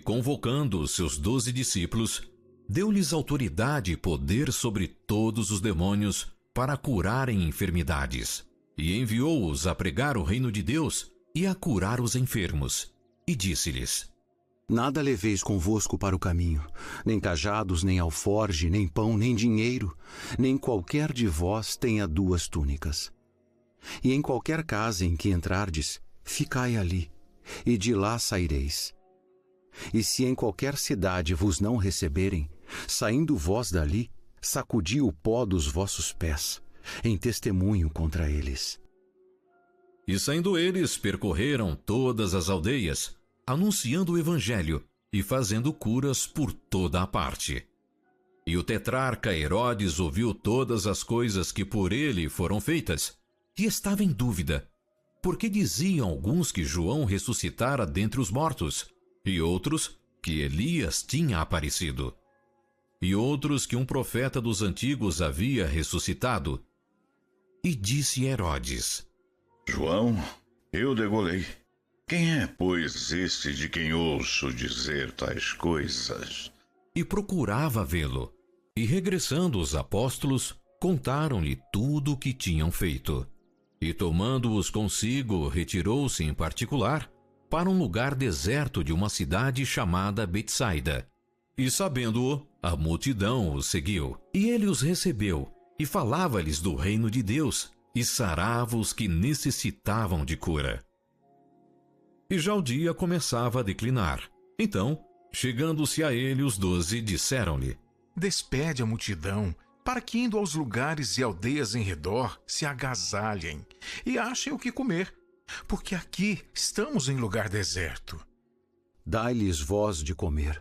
convocando os seus 12 discípulos, deu-lhes autoridade e poder sobre todos os demônios para curarem enfermidades. E enviou-os a pregar o reino de Deus e a curar os enfermos. E disse-lhes: Nada leveis convosco para o caminho, nem cajados, nem alforge, nem pão, nem dinheiro, nem qualquer de vós tenha 2 túnicas. E em qualquer casa em que entrardes, ficai ali, e de lá saireis. E se em qualquer cidade vos não receberem, saindo vós dali, sacudi o pó dos vossos pés, em testemunho contra eles. E saindo eles, percorreram todas as aldeias, anunciando o evangelho e fazendo curas por toda a parte. E o tetrarca Herodes ouviu todas as coisas que por ele foram feitas, e estava em dúvida, porque diziam alguns que João ressuscitara dentre os mortos, e outros que Elias tinha aparecido, e outros que um profeta dos antigos havia ressuscitado. E disse Herodes: João, eu degolei. Quem é, pois, este de quem ouço dizer tais coisas? E procurava vê-lo. E regressando os apóstolos, contaram-lhe tudo o que tinham feito. E tomando-os consigo, retirou-se em particular para um lugar deserto de uma cidade chamada Betsaida. E sabendo-o, a multidão o seguiu. E ele os recebeu, e falava-lhes do reino de Deus, e sarava os que necessitavam de cura. E já o dia começava a declinar. Então, chegando-se a ele os 12, disseram-lhe: Despede a multidão, para que indo aos lugares e aldeias em redor se agasalhem e achem o que comer, porque aqui estamos em lugar deserto. Dai-lhes vós de comer.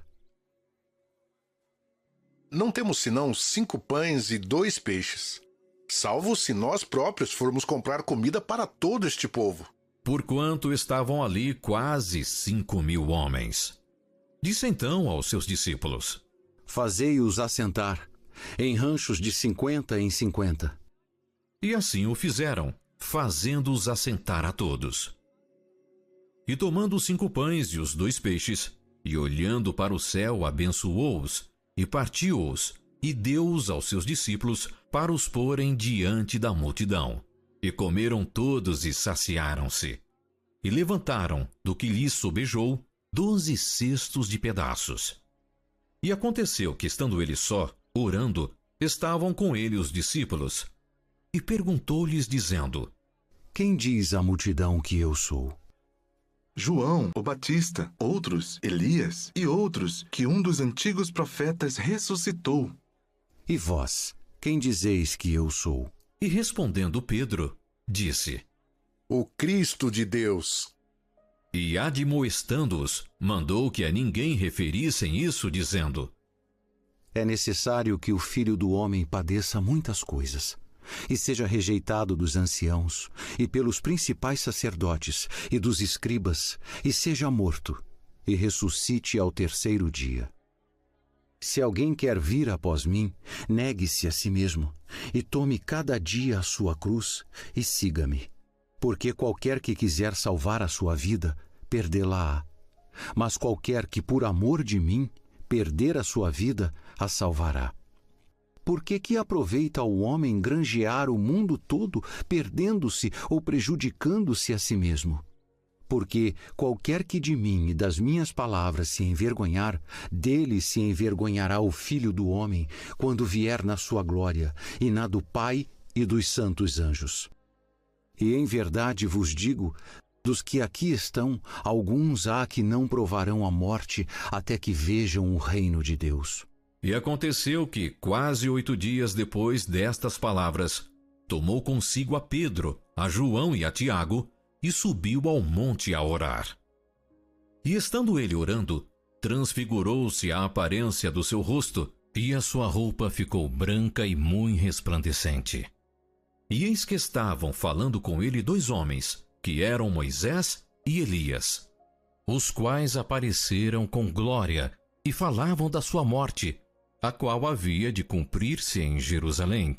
Não temos senão 5 pães e 2 peixes, salvo se nós próprios formos comprar comida para todo este povo. Porquanto estavam ali quase 5.000 homens. Disse então aos seus discípulos: Fazei-os assentar, em ranchos de 50 em 50. E assim o fizeram, fazendo-os assentar a todos. E tomando os 5 pães e os 2 peixes, e olhando para o céu, abençoou-os, e partiu-os, e deu-os aos seus discípulos para os porem diante da multidão. E comeram todos e saciaram-se. E levantaram, do que lhes sobejou, 12 cestos de pedaços. E aconteceu que, estando ele só, orando, estavam com ele os discípulos. E perguntou-lhes, dizendo: Quem diz à multidão que eu sou? João, o Batista, outros, Elias, e outros, que um dos antigos profetas ressuscitou. E vós, quem dizeis que eu sou? E respondendo Pedro, disse: O Cristo de Deus. E admoestando-os, mandou que a ninguém referissem isso, dizendo: É necessário que o Filho do Homem padeça muitas coisas, e seja rejeitado dos anciãos, e pelos principais sacerdotes, e dos escribas, e seja morto, e ressuscite ao 3º dia. Se alguém quer vir após mim, negue-se a si mesmo, e tome cada dia a sua cruz, e siga-me. Porque qualquer que quiser salvar a sua vida, perdê-la-á. Mas qualquer que por amor de mim perder a sua vida, a salvará. Porque que aproveita ao homem granjear o mundo todo, perdendo-se ou prejudicando-se a si mesmo? Porque qualquer que de mim e das minhas palavras se envergonhar, dele se envergonhará o Filho do Homem, quando vier na sua glória, e na do Pai e dos santos anjos. E em verdade vos digo, dos que aqui estão, alguns há que não provarão a morte até que vejam o reino de Deus. E aconteceu que, quase 8 dias depois destas palavras, tomou consigo a Pedro, a João e a Tiago, e subiu ao monte a orar. E estando ele orando, transfigurou-se a aparência do seu rosto, e a sua roupa ficou branca e muito resplandecente. E eis que estavam falando com ele 2 homens, que eram Moisés e Elias, os quais apareceram com glória e falavam da sua morte, a qual havia de cumprir-se em Jerusalém.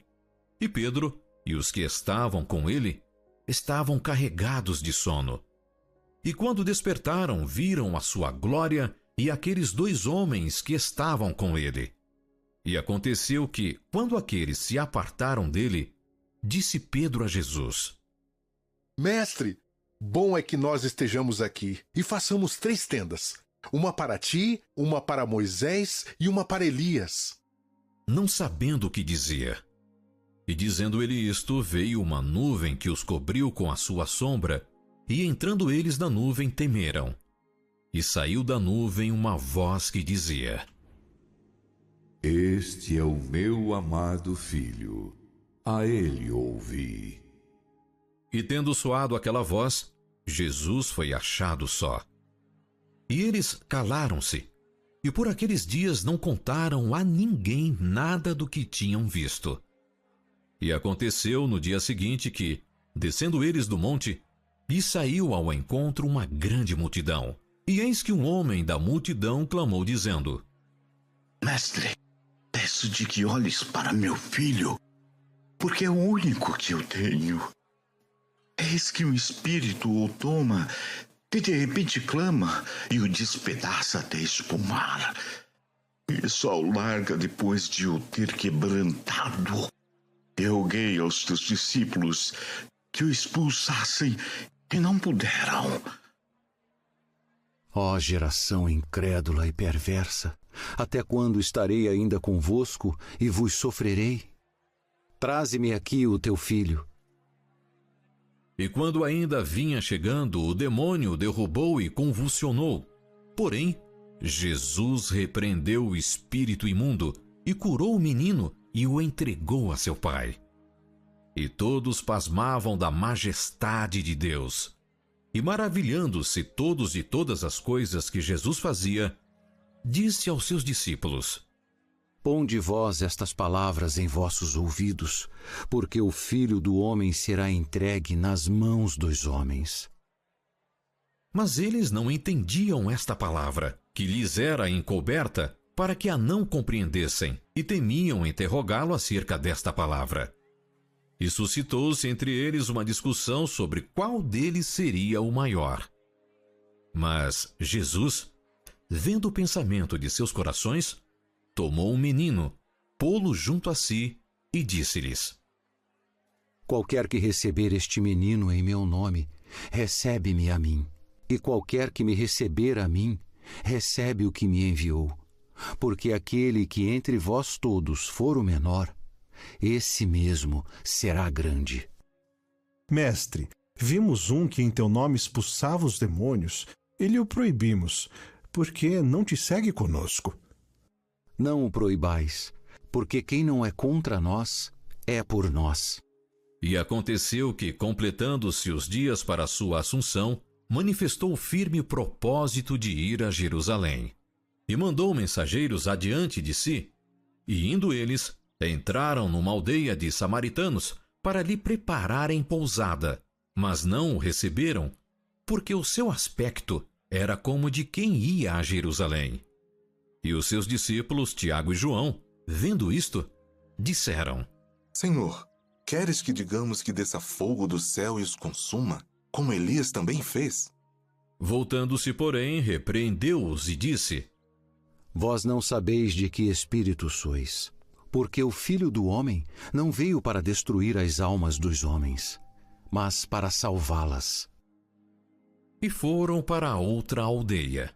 E Pedro e os que estavam com ele estavam carregados de sono. E quando despertaram, viram a sua glória e aqueles 2 homens que estavam com ele. E aconteceu que, quando aqueles se apartaram dele, disse Pedro a Jesus: Mestre, bom é que nós estejamos aqui e façamos 3 tendas. Uma para ti, uma para Moisés e uma para Elias. Não sabendo o que dizia. E dizendo ele isto, veio uma nuvem que os cobriu com a sua sombra, e entrando eles na nuvem temeram. E saiu da nuvem uma voz que dizia: Este é o meu amado filho, a ele ouvi. E tendo soado aquela voz, Jesus foi achado só. E eles calaram-se, e por aqueles dias não contaram a ninguém nada do que tinham visto. E aconteceu no dia seguinte que, descendo eles do monte, lhe saiu ao encontro uma grande multidão. E eis que um homem da multidão clamou, dizendo: Mestre, peço-te que olhes para meu filho, porque é o único que eu tenho. Eis que um espírito o toma, e de repente clama e o despedaça até espumar. E só o larga depois de o ter quebrantado. Eu roguei aos teus discípulos que o expulsassem e não puderam. Ó geração incrédula e perversa, até quando estarei ainda convosco e vos sofrerei? Traze-me aqui o teu filho. E quando ainda vinha chegando, o demônio o derrubou e convulsionou. Porém, Jesus repreendeu o espírito imundo e curou o menino e o entregou a seu pai. E todos pasmavam da majestade de Deus. E maravilhando-se todos de todas as coisas que Jesus fazia, disse aos seus discípulos: Ponde vós estas palavras em vossos ouvidos, porque o Filho do Homem será entregue nas mãos dos homens. Mas eles não entendiam esta palavra, que lhes era encoberta, para que a não compreendessem, e temiam interrogá-lo acerca desta palavra. E suscitou-se entre eles uma discussão sobre qual deles seria o maior. Mas Jesus, vendo o pensamento de seus corações, tomou um menino, pô-lo junto a si e disse-lhes: Qualquer que receber este menino em meu nome, recebe-me a mim. E qualquer que me receber a mim, recebe o que me enviou. Porque aquele que entre vós todos for o menor, esse mesmo será grande. Mestre, vimos um que em teu nome expulsava os demônios, e lhe o proibimos, porque não te segue conosco. Não o proibais, porque quem não é contra nós, é por nós. E aconteceu que, completando-se os dias para a sua assunção, manifestou o firme propósito de ir a Jerusalém. E mandou mensageiros adiante de si, e indo eles, entraram numa aldeia de samaritanos para lhe prepararem pousada, mas não o receberam, porque o seu aspecto era como de quem ia a Jerusalém. E os seus discípulos, Tiago e João, vendo isto, disseram: Senhor, queres que digamos que desça fogo do céu e os consuma, como Elias também fez? Voltando-se, porém, repreendeu-os e disse: Vós não sabeis de que espírito sois, porque o Filho do Homem não veio para destruir as almas dos homens, mas para salvá-las. E foram para outra aldeia.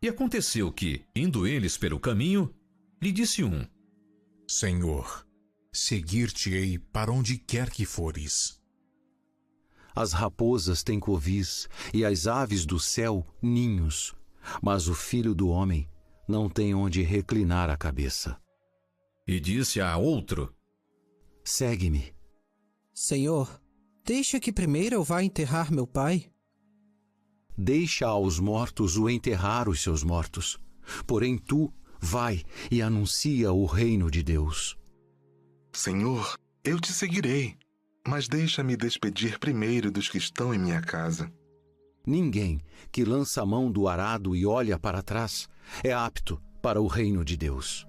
E aconteceu que, indo eles pelo caminho, lhe disse um: Senhor, seguir-te-ei para onde quer que fores. As raposas têm covis e as aves do céu ninhos, mas o Filho do Homem não tem onde reclinar a cabeça. E disse a outro: Segue-me. Senhor, deixa que primeiro eu vá enterrar meu pai. Deixa aos mortos o enterrar os seus mortos. Porém tu, vai e anuncia o reino de Deus. Senhor, eu te seguirei, mas deixa-me despedir primeiro dos que estão em minha casa. Ninguém que lança a mão do arado e olha para trás é apto para o reino de Deus.